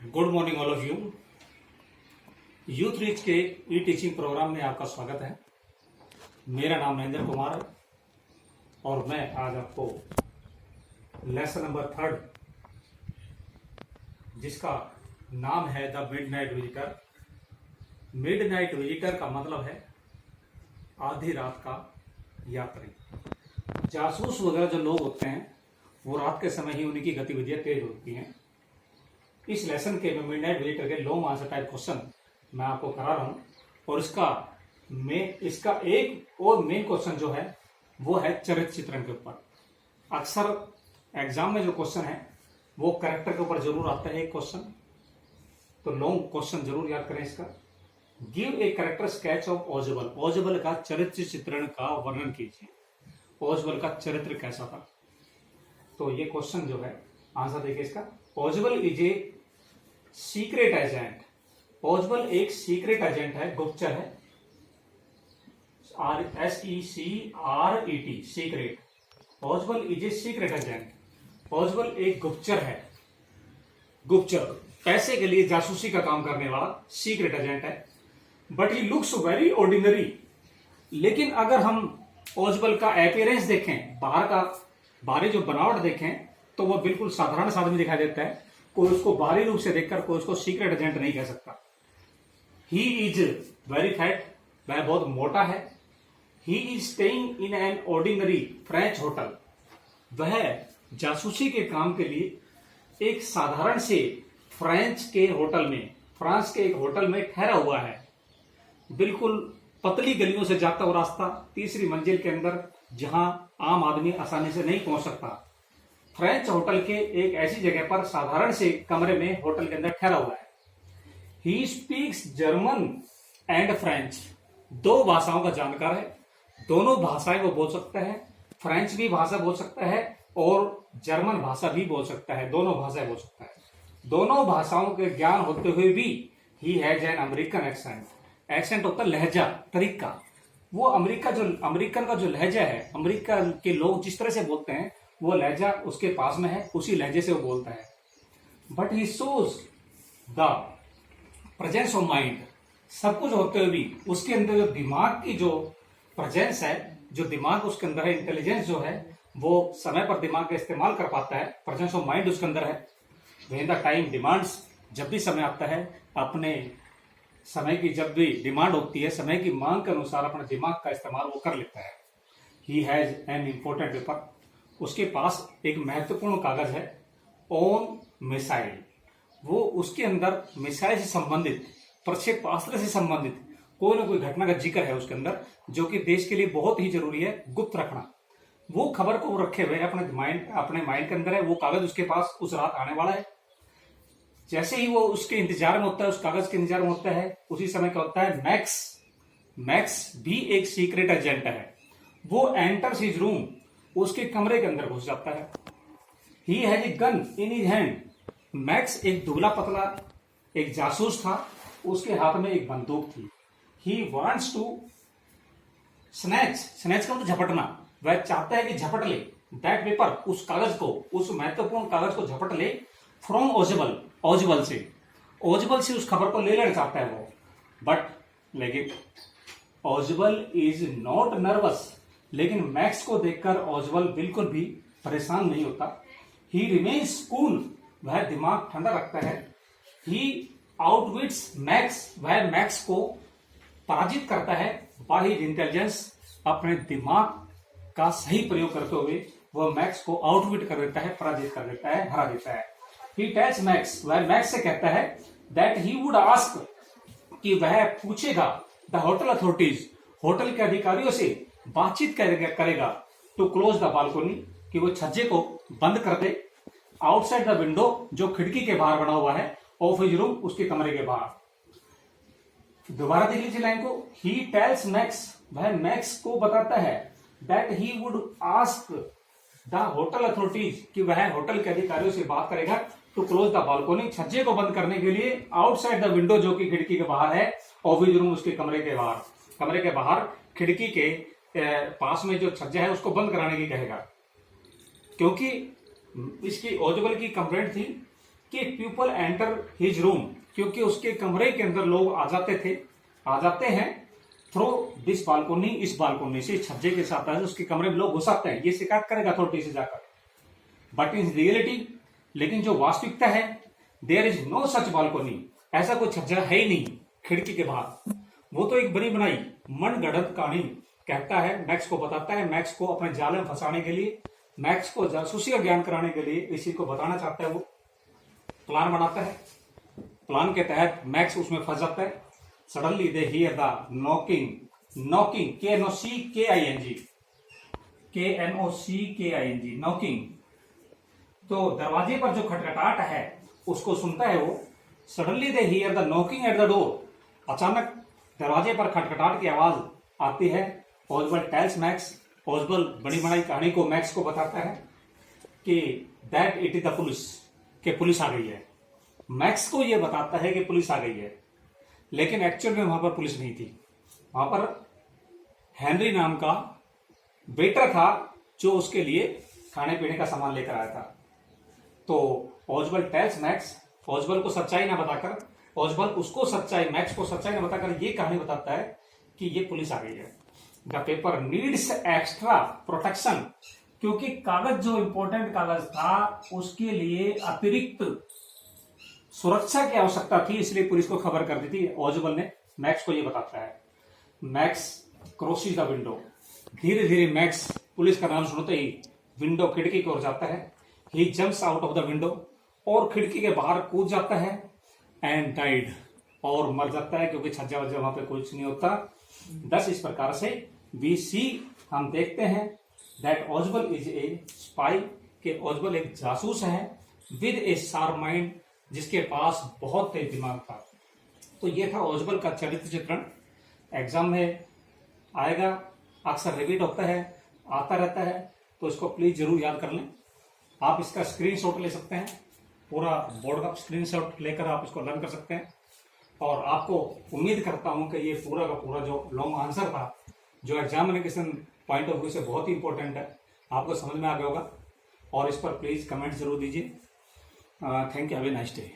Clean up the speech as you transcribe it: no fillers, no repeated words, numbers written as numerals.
Good morning all of you. Youth reach के ई teaching programme में आपका स्वागत है। मेरा नाम महेंद्र कुमार है और मैं आज आपको लेसन नंबर 3 जिसका नाम है the midnight visitor. Midnight visitor का मतलब है आधी रात का यात्री। जासूस वगैरह जो लोग होते हैं वो रात के समय ही उनकी गतिविधियां तेज होती हैं। इस लेसन के में मिडनाइट विजिटर के लॉन्ग आंसर टाइप क्वेश्चन मैं आपको करा रहा हूं और इसका एक और मेन क्वेश्चन जो है वो है चरित्र चित्रण के ऊपर। अक्सर एग्जाम में जो क्वेश्चन है वो कैरेक्टर के ऊपर जरूर आता है एक क्वेश्चन, तो लॉन्ग क्वेश्चन जरूर याद करें इसका। Give a character sketch of Ojebel. Ojebel का चरित्र चित्रण का वर्णन कीजिए। ओजेबल का चरित्र कैसा था, तो ये क्वेश्चन जो है आंसर देखिए इसका। Ojebel is a secret agent. Ojebel एक सीक्रेट एजेंट है, गुप्तचर है। SECRET secret. Ojebel is a secret agent. Ojebel एक गुप्तचर है। गुप्तचर पैसे के लिए जासूसी का काम करने वाला सीक्रेट एजेंट है। But he looks very ordinary. लेकिन अगर हम ओजेबल का अपीयरेंस देखें, बाहरी जो बनावट देखें, तो वह बिल्कुल साधारण सा आदमी दिखाई देता है। कोई उसको बाहरी रूप से देखकर कोई उसको सीक्रेट एजेंट नहीं कह सकता। He is very fat. वह बहुत मोटा है। He is staying in an ordinary French hotel. वह जासूसी के काम के लिए एक साधारण से फ्रांस के एक होटल में ठहरा हुआ है। बिल्कुल पतली गलियों से जाता हुआ रास्ता, तीसरी मंजिल के अंदर, जहां आम आदमी आसानी से नहीं पहुंच सकता। फ्रेंच होटल के एक ऐसी जगह पर साधारण से कमरे में होटल के अंदर ठहरा हुआ है। He speaks German and French. दो भाषाओं का जानकार है। दोनों भाषाएं वो बोल सकता है। फ्रेंच भी भाषा बोल सकता है और जर्मन भाषा भी बोल सकता है। दोनों भाषाएं बोल सकता है। दोनों भाषाओं के ज्ञान होते हुए भी he has an American accent. Accent होता है लहजा, तरीका। वो अमेरिकन का जो लहजा है, अमेरिका के लोग जिस तरह से बोलते हैं वो लहजा उसके पास में है, उसी लहजे से वो बोलता है। But he shows the presence of mind. सब कुछ होते हुए भी उसके अंदर जो दिमाग की जो प्रेजेंस है, जो दिमाग उसके अंदर है, इंटेलिजेंस जो है, वो समय पर दिमाग का इस्तेमाल कर पाता है। प्रेजेंस ऑफ माइंड उसके अंदर है। व्हेन द टाइम डिमांड्स, जब भी समय आता है, अपने समय की जब भी डिमांड होती है, समय की मांग के अनुसार अपने दिमाग का इस्तेमाल वो कर लेता है। He has an important paper. उसके पास एक महत्वपूर्ण कागज है ऑन मिसाइल। वो उसके अंदर मिसाइल से संबंधित, प्रक्षेपास्त्र से संबंधित कोई ना कोई घटना का जिक्र है उसके अंदर, जो कि देश के लिए बहुत ही जरूरी है गुप्त रखना। वो खबर को रखे हुए अपने माइंड के अंदर है। वो कागज उसके पास उस रात आने वाला है। जैसे ही वो उसके इंतजार में होता है, उस कागज के इंतजार में होता है, उसी समय क्या होता है, मैक्स भी एक सीक्रेट एजेंट है। वो एंटर्स हिज रूम, उसके कमरे के अंदर घुस जाता है। He has a gun in his hand. Max एक दुबला पतला एक जासूस था, उसके हाथ में एक बंदूक थी। ही वांट्स टू स्नैच का मतलब झपटना। वह चाहता है कि झपट ले दैट पेपर, उस कागज को, उस महत्वपूर्ण कागज को झपट ले फ्रॉम ओजेबल से उस खबर को ले लेना चाहता है वो। लेकिन ओजेबल इज नॉट नर्वस। लेकिन मैक्स को देखकर ओजेबल बिल्कुल भी परेशान नहीं होता। ही रिमेन्स कूल। वह दिमाग ठंडा रखता है। ही आउटविट्स मैक्स। वह मैक्स को पराजित करता है बाय हिज इंटेलिजेंस। अपने दिमाग का सही प्रयोग करते हुए वह मैक्स को आउटविट कर देता है, पराजित कर देता है, हरा देता है। He tells max. वह मैक्स से कहता है दैट ही वुड आस्क, कि वह पूछेगा द होटल अथॉरिटीज, होटल के अधिकारियों से बातचीत करेगा टू क्लोज द बालकोनी, कि वो छज्जे को बंद कर दे, आउटसाइड द विंडो, जो खिड़की के बाहर बना हुआ है, ऑफ हिज रूम, उसके कमरे के बाहर। दोबारा देख लीजिए लाइन को। He tells max. वह मैक्स को बताता है that he would ask the hotel authorities, कि वह होटल के अधिकारियों से बात करेगा टू क्लोज द बालकोनी, छज्जे को बंद करने के लिए, आउटसाइड द विंडो, जो कि खिड़की के बाहर है, ऑफ हिज रूम, उसके कमरे के बाहर खिड़की के पास में जो छज्जा है उसको बंद कराने की कहेगा। क्योंकि इसकी ओजेबल की कंप्लेंट थी कि पीपल एंटर हिज रूम, क्योंकि उसके कमरे के अंदर लोग आ जाते हैं थ्रू दिस बालकोनी, इस बालकोनी से, छज्जे के साथ उसके कमरे में लोग घुस आते हैं। ये शिकायत करेगा अथॉरिटी से जाकर। बट इन रियलिटी, लेकिन जो वास्तविकता है, there is no such balcony, ऐसा कोई छज्जा है ही नहीं खिड़की के बाहर। वो तो एक बनी बनाई मनगढ़ंत कहानी कहता है, मैक्स को बताता है, मैक्स को अपने जाल में फंसाने के लिए, मैक्स को जासूसी का ज्ञान कराने के लिए, इसी को बताना चाहता है। वो प्लान बनाता है, प्लान के तहत मैक्स उसमें फंस जाता है। Suddenly they hear the knocking, KNOCKING, knocking. तो दरवाजे पर जो खटखटाहट है उसको सुनता है वो। Suddenly they hear the knocking at the door, अचानक दरवाजे पर खटखटाहट की आवाज आती है। ओजबल टेल्स मैक्स, ओजबल बड़ी बनाई कहानी को मैक्स को बताता है कि that it is the police, कि पुलिस आ गई है। मैक्स को यह बताता है कि पुलिस आ गई है, लेकिन एक्चुअल में वहां पर पुलिस नहीं थी। वहां पर हेनरी नाम का वेटर था जो उसके लिए खाने पीने का सामान लेकर आया था। तो ओजबल टेल्स मैक्स, ओजबल को सच्चाई ना बताकर, ओजबल उसको सच्चाई, मैक्स को सच्चाई ना बताकर ये कहानी बताता है कि ये पुलिस आ गई है। The paper needs extra protection, क्योंकि कागज जो इंपॉर्टेंट कागज था उसके लिए अतिरिक्त सुरक्षा की आवश्यकता थी, इसलिए पुलिस को खबर कर दी थी। ओजबल ने मैक्स को यह बताता है। मैक्स क्रॉसेस द विंडो, धीरे धीरे मैक्स पुलिस का नाम सुनते ही विंडो, खिड़की की ओर जाता है। He jumps out of the window, और खिड़की के बाहर कूद जाता है। एंड डाइड, और मर जाता है, क्योंकि छज्जा वज्जा वहां पे कुछ नहीं होता। दस इस प्रकार से वी सी, हम देखते हैं दैट ओजबल इज ए स्पाई, के ओजबल एक जासूस है, विद ए शार्प माइंड, जिसके पास बहुत तेज दिमाग था। तो ये था ओजबल का चरित्र चित्रण। एग्जाम में आएगा, अक्सर रिपीट होता है, आता रहता है, तो इसको प्लीज जरूर याद कर लें। आप इसका स्क्रीनशॉट ले सकते हैं, पूरा बोर्ड का स्क्रीनशॉट लेकर आप इसको लर्न कर सकते हैं। और आपको उम्मीद करता हूं कि ये पूरा का पूरा जो लॉन्ग आंसर था, जो एग्जामिनेशन पॉइंट ऑफ व्यू से बहुत ही इंपॉर्टेंट है, आपको समझ में आ गया होगा। और इस पर प्लीज कमेंट जरूर दीजिए। Thank you, have a nice day.